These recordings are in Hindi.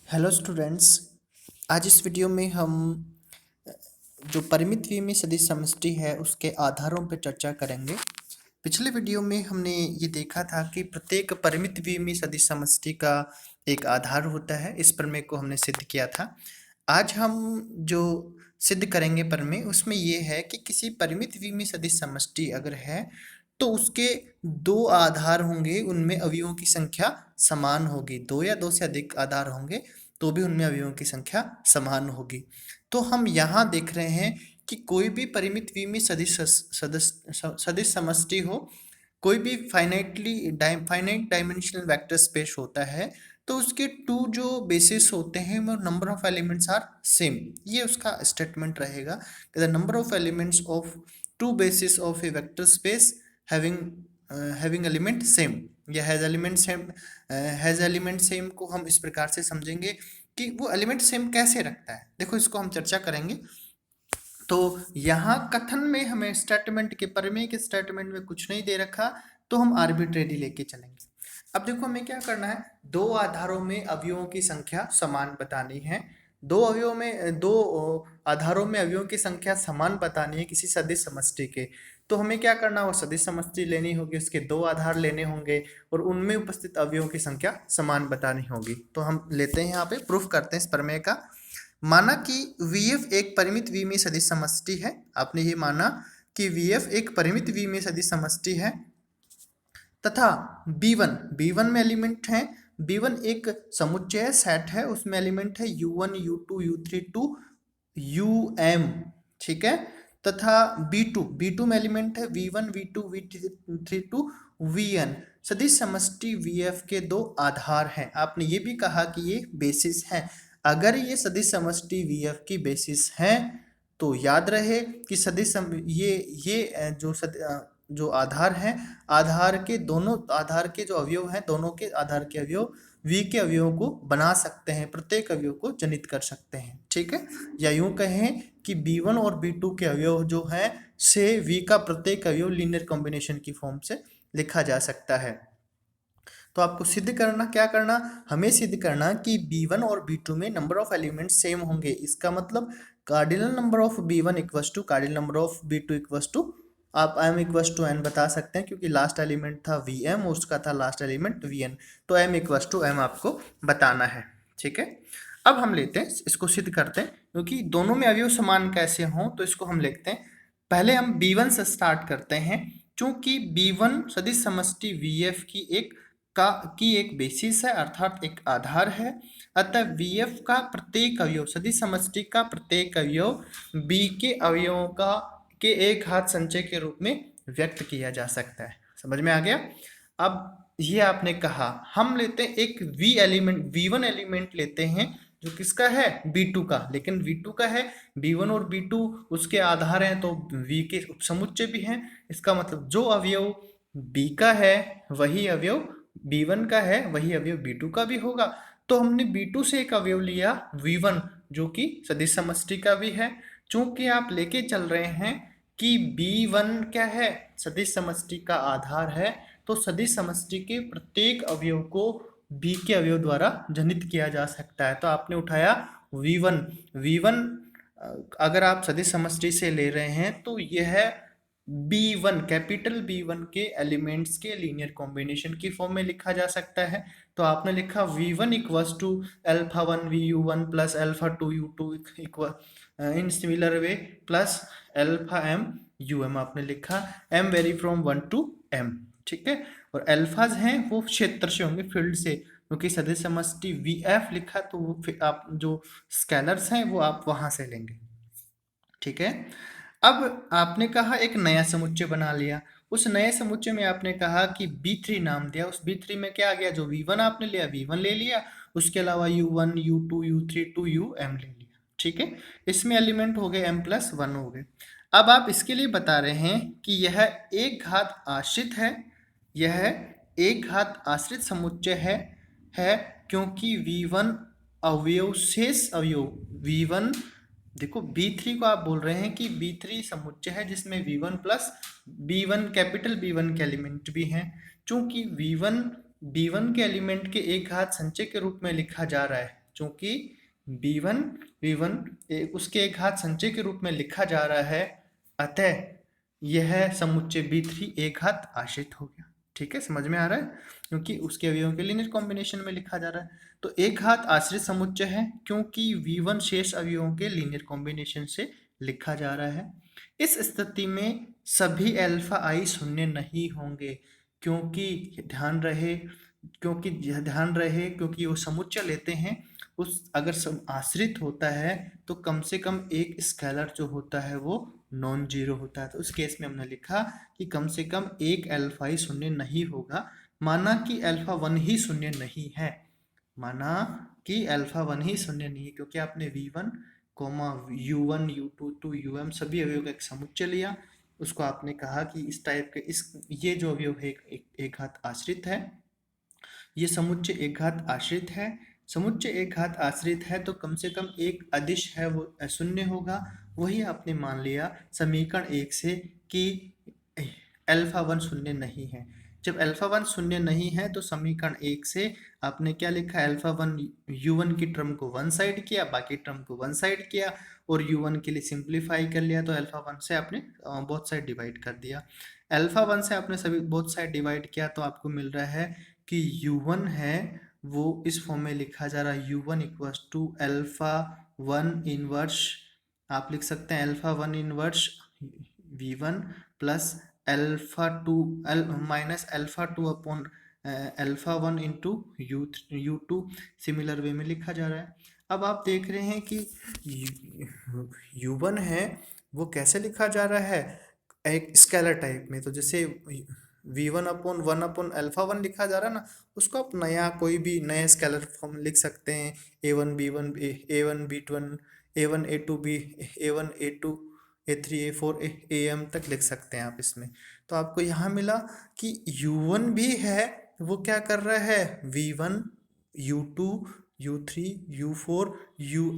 Hello students. आज इस वीडियो में हम जो परिमित द्विमीय सदिश समष्टि है उसके आधारों पर चर्चा करेंगे। पिछले वीडियो में हमने ये देखा था कि प्रत्येक परिमित द्विमीय सदिश समष्टि का एक आधार होता है। इस प्रमेय को हमने सिद्ध किया था। आज हम जो सिद्ध करेंगे प्रमेय उसमें ये है कि किसी परिमित द्विमीय सदिश समष्टि अगर है तो उसके दो आधार होंगे, उनमें अवयवों की संख्या समान होगी। दो या दो से अधिक आधार होंगे तो भी उनमें अवयवों की संख्या समान होगी। तो हम यहाँ देख रहे हैं कि कोई भी परिमित द्विमीय सदिश समष्टि हो, कोई भी फाइनाइट डायमेंशनल वेक्टर स्पेस होता है तो उसके टू जो बेसिस होते हैं वो number of elements are same. ये उसका स्टेटमेंट रहेगा कि the number of elements of two basis of a vector space having element same या हैज एलिमेंट सेम को हम इस प्रकार से समझेंगे कि वो एलिमेंट सेम कैसे रखता है। देखो, इसको हम चर्चा करेंगे। तो यहाँ कथन में हमें स्टेटमेंट के प्रमेय के स्टेटमेंट में कुछ नहीं दे रखा, तो हम आर्बिट्रेरी लेके चलेंगे। अब देखो हमें क्या करना है, दो आधारों में अवयवों की संख्या समान बतानी है। दो आधारों में अवयवों की संख्या समान बतानी है किसी सदिश समष्टि के। तो हमें क्या करना है, वो सदिश समष्टि लेनी होगी, उसके दो आधार लेने होंगे और उनमें उपस्थित अवयवों की संख्या समान बतानी होगी। तो हम लेते हैं, यहाँ पे प्रूफ करते हैं इस प्रमेय का। माना कि VF एक परिमित द्विमीय सदिश समष्टि है। आपने ये माना कि VF एक परिमित द्विमीय सदिश समष्टि है तथा B1 में एलिमेंट है। B1 एक समुच्चय सेट है, उसमें एलिमेंट है U1 U2 U3 to UM, ठीक है। तथा B2 में एलिमेंट है V1 V2 V3 to VN। सदिश समष्टि VF के दो आधार हैं। आपने ये भी कहा कि ये बेसिस है। अगर ये सदिश समष्टि VF की बेसिस है तो याद रहे कि जो आधार हैं, आधार के जो अवयव हैं, दोनों के आधार के अवयव V के अवयवों को बना सकते हैं, प्रत्येक अवयव को जनित कर सकते हैं, ठीक है। या यूं कहें कि B1 और B2 के अवयव जो हैं से V का प्रत्येक अवयव लीनियर कॉम्बिनेशन की फॉर्म से लिखा जा सकता है। तो आपको सिद्ध करना, क्या करना, हमें सिद्ध करना कि B1 और B2 में नंबर ऑफ एलिमेंट सेम होंगे। इसका मतलब cardinal number of B1 equals to cardinal number of B2 equals to, आप m इक्वस टू n बता सकते हैं क्योंकि लास्ट एलिमेंट था Vm और उसका था लास्ट एलिमेंट Vn। तो m इक्वस टू m आपको बताना है, ठीक है। अब हम लेते हैं, इसको सिद्ध करते हैं, क्योंकि दोनों में अवयव समान कैसे हों तो इसको हम लिखते हैं। पहले हम B1 से स्टार्ट करते हैं। चूंकि B1 सदिश समष्टि VF की एक बेसिस है, अर्थात एक आधार है, अतः VF का प्रत्येक अवयव, सदिश समष्टि का प्रत्येक अवयव B के अवयवों के एक घात संचय के रूप में व्यक्त किया जा सकता है। समझ में आ गया। अब ये आपने कहा, हम लेते हैं एक V1 एलिमेंट लेते हैं जो किसका है, B2 का, लेकिन V2 का है, B1 और B2 उसके आधार हैं तो V के उपसमुच्चय भी हैं। इसका मतलब जो अवयव B का है वही अवयव B1 का है, वही अवयव B2 का भी होगा। तो हमने B2 से एक अवयव लिया V1 जो कि सदिश समष्टि का भी है। चूंकि आप लेके चल रहे हैं कि B1 क्या है, सदिश समष्टि का आधार है, तो सदिश समष्टि के प्रत्येक अवयव को B के अवयव द्वारा जनित किया जा सकता है। तो आपने उठाया V1 अगर आप सदिश समष्टि से ले रहे हैं तो यह है B1, कैपिटल B1 के एलिमेंट्स के लीनियर कॉम्बिनेशन की फॉर्म में लिखा जा सकता है। तो आपने लिखा V1 equals to α1 VU1 plus α2 U2 equal in similar way plus αm UM आपने लिखा। m vary from 1 to m, ठीक है। और अल्फाज हैं वो क्षेत्र से होंगे, फील्ड से, क्योंकि सदिश समष्टि VF लिखा तो वो आप जो स्केलर्स हैं वो आप वहां से लेंगे, ठीक है। अब आपने कहा एक नया समुच्चय बना लिया। उस नए समुच्चय में आपने कहा कि B3 नाम दिया। उस B3 में क्या आ गया, जो V1 आपने लिया V1 ले लिया, उसके अलावा U1 U2 U3 to UM ले लिया, ठीक है। इसमें एलिमेंट हो गए m+1 हो गए। अब आप इसके लिए बता रहे हैं कि यह एक घात आश्रित है, यह एक घात आश्रित समुच्चय है क्योंकि V1 अवयव शेष अवयव V1, देखो B3 को आप बोल रहे हैं कि B3 समुच्चय है जिसमें V1 plus B1 capital B1 के एलिमेंट भी हैं। चूंकि B1 के एलिमेंट के एक घात संचय के रूप में लिखा जा रहा है, चूंकि v1 उसके एक घात संचय के रूप में लिखा जा रहा है, अतः यह समुच्चय b3 एक घात आश्रित हो गया। ठीक है, समझ में आ रहा है, क्योंकि उसके अवयवों के लीनियर कॉम्बिनेशन में लिखा जा रहा है। तो एक घात आश्रित समुच्चय है क्योंकि v1 शेष अवयवों के लीनियर कॉम्बिनेशन से लिखा जा रहा है। इस स्थिति में सभी अल्फा आई शून्य नहीं होंगे, क्योंकि ध्यान रहे क्योंकि वो समुच्चय लेते हैं, उस अगर आश्रित होता है तो कम से कम एक स्केलर जो होता है वो नॉन जीरो होता है। तो उस केस में हमने लिखा कि कम से कम एक अल्फा ही शून्य नहीं होगा। माना कि अल्फा 1 ही शून्य नहीं है, क्योंकि आपने v1 u1 u2 to um सभी अवयवों का एक समुच्चय लिया। उसको आपने कहा कि इस टाइप के ये जो अवयव है एक घात आश्रित है, ये समुच्चय एक घात आश्रित है। समुच्चय एक घात आश्रित है तो कम से कम एक अदिश है वो शून्य होगा। वही आपने मान लिया समीकरण 1 से कि अल्फा 1 शून्य नहीं है। जब अल्फा 1 शून्य नहीं है तो समीकरण 1 से आपने क्या लिखा, अल्फा 1 u1 की टर्म को वन साइड किया, बाकी टर्म को वन साइड किया और u1 के लिए सिंप्लीफाई कर लिया। तो अल्फा 1 से आपने बोथ साइड डिवाइड कर दिया। अल्फा 1 से आपने सभी बोथ साइड डिवाइड किया तो आपको मिल रहा है कि u1 है वो इस फॉर्म में लिखा जा रहा है, u1 equals to alpha 1 inverse, आप लिख सकते हैं alpha 1 inverse v1 plus alpha 2 minus alpha 2 upon alpha 1 into u2 similar way में लिखा जा रहा है। अब आप देख रहे हैं कि u1 है वो कैसे लिखा जा रहा है, एक स्केलर टाइप में। तो जैसे v1 अपॉन 1 अपॉन अल्फा 1 लिखा जा रहा है ना, उसको आप नया कोई भी नया स्केलर फॉर्म लिख सकते हैं, a1 b1 a1 b1 a1 a2 b a1 a2 a3 a4 am तक लिख सकते हैं आप इसमें। तो आपको यहाँ मिला कि u1 भी है वो क्या कर रहा है, v1 u2 u3 u4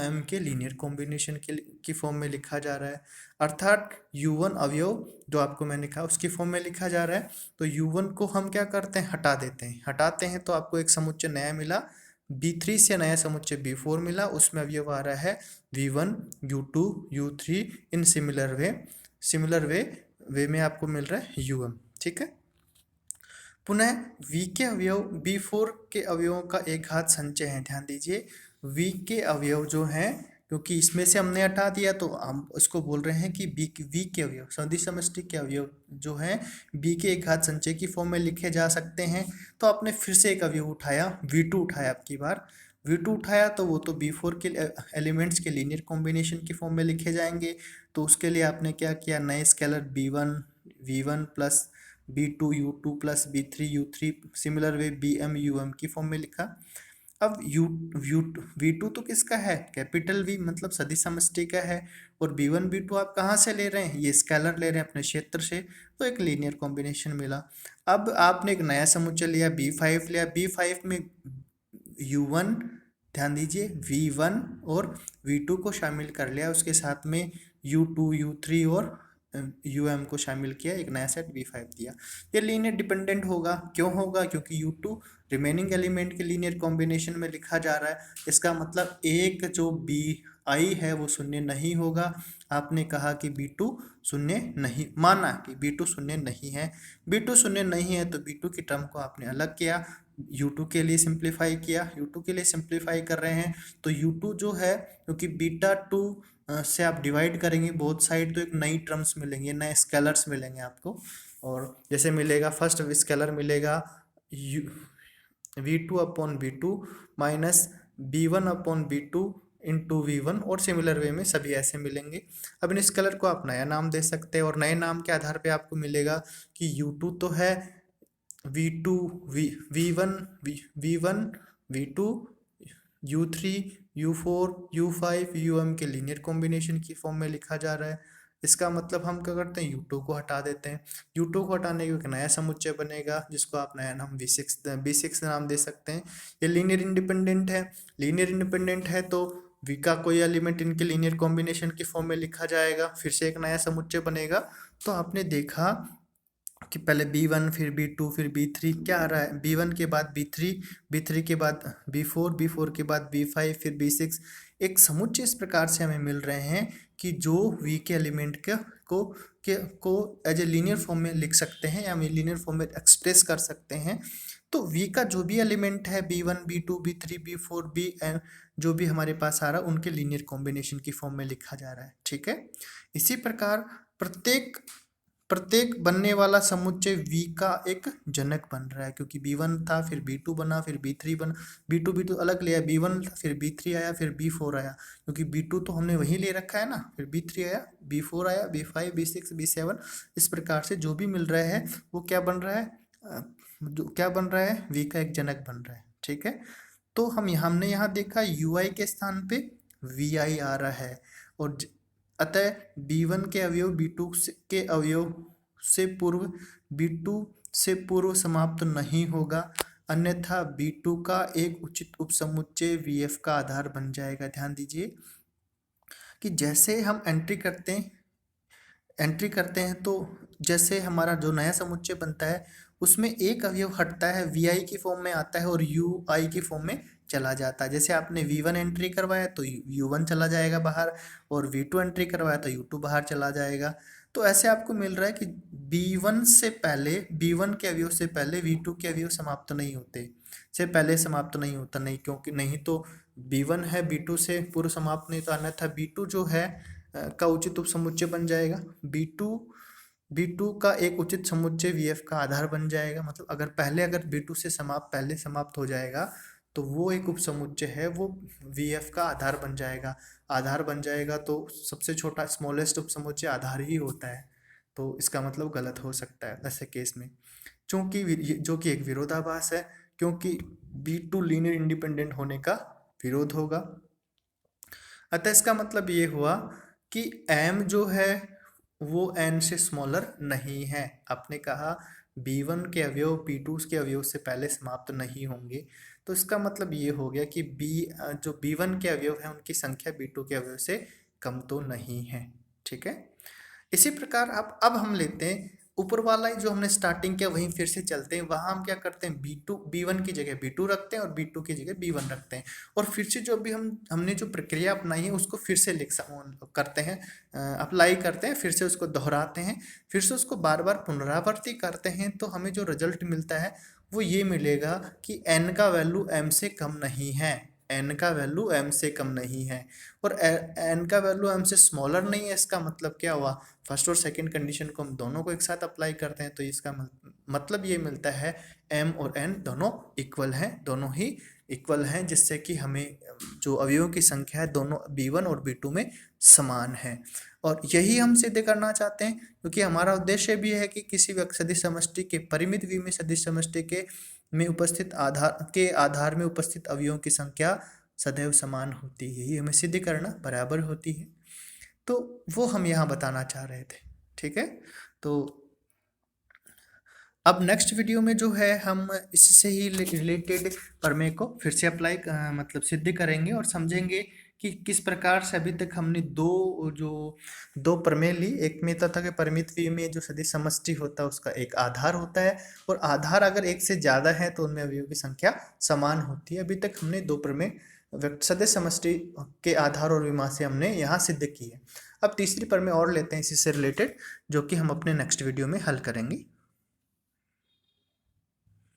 um के लीनियर कॉम्बिनेशन की फॉर्म में लिखा जा रहा है। अर्थात u1 अवयव जो आपको मैंने कहा उसकी फॉर्म में लिखा जा रहा है। तो u1 को हम क्या करते हैं, हटाते हैं तो आपको एक समुच्चय नया मिला, b3 से नया समुच्चय b4 मिला, उसमें अवयव आ रहा है v1 u2 u3 इन सिमिलर वे में आपको मिल रहा है um। ठीक है, पुनः v के अवयव b4 के अवयवों का एक घात संचय है। ध्यान दीजिए v के अवयव जो हैं, क्योंकि इसमें से हमने हटा दिया तो हम उसको बोल रहे हैं कि v के अवयव सदिश समष्टि के अवयव जो हैं b के एक घात संचय की फॉर्म में लिखे जा सकते हैं। तो आपने फिर से एक अवयव उठाया, v2 उठाया, आपकी बार v2 उठाया तो वो तो b4 के एलिमेंट्स के लीनियर कॉम्बिनेशन की फॉर्म में लिखे जाएंगे। तो उसके लिए आपने क्या किया, नए scalar b1 v1 plus b2 u2 plus b3 u3 similar way bm um की फॉर्म में लिखा। अब v2 तो किसका है, कैपिटल V मतलब सदिश समष्टि का है, और b1 b2 आप कहाँ से ले रहे हैं, ये स्केलर ले रहे हैं अपने क्षेत्र से, तो एक लीनियर कॉम्बिनेशन मिला। अब आपने एक नया समुच्चय लिया b5 लिया, b5 में u1 ध्यान दीजिए v1 और v2 को शामिल कर लिया, उसके साथ में u2 u3 और um को शामिल किया, एक नया सेट v5 दिया। ये लीनियर डिपेंडेंट होगा, क्यों होगा, क्योंकि u2 रिमेनिंग एलिमेंट के लीनियर कॉम्बिनेशन में लिखा जा रहा है। इसका मतलब एक जो bi है वो शून्य नहीं होगा। आपने कहा कि b2 शून्य नहीं, माना कि b2 शून्य नहीं है, b2 शून्य नहीं है तो b2 की टर्म को आपने अलग किया, u2 के लिए सिंप्लीफाई किया, u2 के लिए सिंप्लीफाई कर रहे हैं तो u2 जो है, क्योंकि बीटा 2 से आप डिवाइड करेंगे बोथ साइड तो एक नई टर्म्स मिलेंगे, नए स्केलर्स मिलेंगे आपको। और जैसे मिलेगा फर्स्ट स्केलर मिलेगा v2 upon v2 minus b1 upon b2 into v1, और सिमिलर वे में सभी ऐसे मिलेंगे। अब इन स्केलर को आप नया नाम दे सकते हैं और नए नाम के आधार पे आपको मिलेगा कि u2 तो है v2 v1 v2 u3 u4 u5 um के लीनियर कॉम्बिनेशन की फॉर्म में लिखा जा रहा है। इसका मतलब हम क्या करते हैं, u2 को हटा देते हैं, u2 को हटाने के एक नया समुच्चय बनेगा जिसको आप नया नाम b6 नाम दे सकते हैं। ये लीनियर इंडिपेंडेंट है तो v का कोई एलिमेंट इनके लीनियर कॉम्बिनेशन की फॉर्म में लिखा जाएगा, फिर से एक नया समुच्चय बनेगा। तो आपने देखा कि पहले B1 फिर B2 फिर B3 क्या आ रहा है, B1 के बाद B3, B3 के बाद B4, B4 के बाद B5 फिर B6। एक समुच्चय इस प्रकार से हमें मिल रहे हैं कि जो V के एलिमेंट को एज ए लीनियर फॉर्म में लिख सकते हैं या लीनियर फॉर्म में एक्सप्रेस कर सकते हैं। तो V का जो भी एलिमेंट है B1, B2, B3, B4, Bn जो भी हमारे पास आ रहा है उनके लीनियर कॉम्बिनेशन की फॉर्म में लिखा जा रहा है। ठीक है, इसी प्रकार प्रत्येक बनने वाला समुच्चय V का एक जनक बन रहा है, क्योंकि B1 था फिर B2 बना फिर B3 बना, B2 अलग लिया, B1 था फिर B3 आया फिर B4 आया, क्योंकि B2 तो हमने वही ले रखा है ना, फिर B3 आया, B4 आया, B5, B6, B7। इस प्रकार से जो भी मिल रहा है वो क्या बन रहा है, क्या बन रहा है, V का एक जनक बन रहा है। ठीक है, तो हमने यहाँ देखा UI के स्थान पे VI आ रहा है, और अतः B1 के अवयव B2 के अवयव से पूर्व B2 से पूर्व समाप्त नहीं होगा, अन्यथा B2 का एक उचित उपसमुच्चय VF का आधार बन जाएगा। ध्यान दीजिए कि जैसे हम एंट्री करते हैं तो जैसे हमारा जो नया समुच्चय बनता है उसमें एक अवयव हटता है, VI की फॉर्म में आता है और UI की फॉर्म में चला जाता है। जैसे आपने V1 एंट्री करवाया तो U1 चला जाएगा बाहर, और V2 एंट्री करवाया तो U2 बाहर चला जाएगा। तो ऐसे आपको मिल रहा है कि B1 के अवयव से पहले V2 के अवयव समाप्त नहीं होते, से पहले समाप्त नहीं होता, नहीं, क्योंकि नहीं तो B1 है B2 से पूर्व समाप्त नहीं, तो अन्यथा B2 जो है का उचित उपसमुच्चय बन जाएगा। B2 का एक उचित समुच्चय VF का आधार बन जाएगा। मतलब अगर B2 से पहले समाप्त हो जाएगा तो वो एक उपसमुच्चय है, वो VF का आधार बन जाएगा। तो सबसे छोटा स्मॉलेस्ट उपसमुच्चय आधार ही होता है, तो इसका मतलब गलत हो सकता है ऐसे केस में, जो कि एक विरोधाभास है, क्योंकि B2 लीनियर इंडिपेंडेंट होने का विरोध होगा। अतः इसका मतलब ये हुआ कि M जो है वो N से स्मॉलर नहीं है। आपने कहा B1 के अवयव B2 के अवयव से पहले समाप्त नहीं होंगे, तो इसका मतलब ये हो गया कि जो B1 के अवयव हैं उनकी संख्या B2 के अवयव से कम तो नहीं है। ठीक है, इसी प्रकार अब हम लेते हैं ऊपर वाला जो हमने स्टार्टिंग किया वहीं फिर से चलते हैं। वहां हम क्या करते हैं, B1 की जगह B2 रखते हैं और B2 की जगह B1 रखते हैं, और फिर से जो भी हमने जो प्रक्रिया अपनाई है उसको फिर से करते हैं, अप्लाई करते हैं, फिर से उसको दोहराते हैं, फिर से उसको बार बार पुनरावृत्ति करते हैं। तो हमें जो रिजल्ट मिलता है वो ये मिलेगा कि n का वैल्यू m से कम नहीं है, n का वैल्यू m से कम नहीं है, और n का वैल्यू m से स्मॉलर नहीं है। इसका मतलब क्या हुआ, फर्स्ट और सेकंड कंडीशन को हम दोनों को एक साथ अप्लाई करते हैं, तो इसका मतलब ये मिलता है m और n दोनों ही इक्वल हैं, जिससे कि हमें जो अवयवों की संख्या है दोनों B1 और B2 में समान है। और यही हम सिद्ध करना चाहते हैं, क्योंकि हमारा उद्देश्य भी है कि किसी सदिश समष्टि के परिमित V में सदिश समष्टि में उपस्थित आधार में उपस्थित अवयवों की संख्या सदैव समान होती है, यही हमें सिद्ध करना बराबर होती है। तो वो हम यहाँ बताना चाह रहे थे। ठीक है, तो अब नेक्स्ट वीडियो में जो है हम इससे ही रिलेटेड प्रमेय को फिर से मतलब सिद्ध करेंगे और समझेंगे कि किस प्रकार से अभी तक हमने दो प्रमेय ली। एक में था कि परिमित V में जो सदिश समष्टि होता है उसका एक आधार होता है, और आधार अगर एक से ज़्यादा है तो उनमें अवयवों की संख्या समान होती है। अभी तक हमने दो प्रमेय सदिश समष्टि के आधार और विमा से हमने यहाँ सिद्ध की है। अब तीसरी प्रमेय और लेते हैं इसी से रिलेटेड, जो कि हम अपने नेक्स्ट वीडियो में हल करेंगे।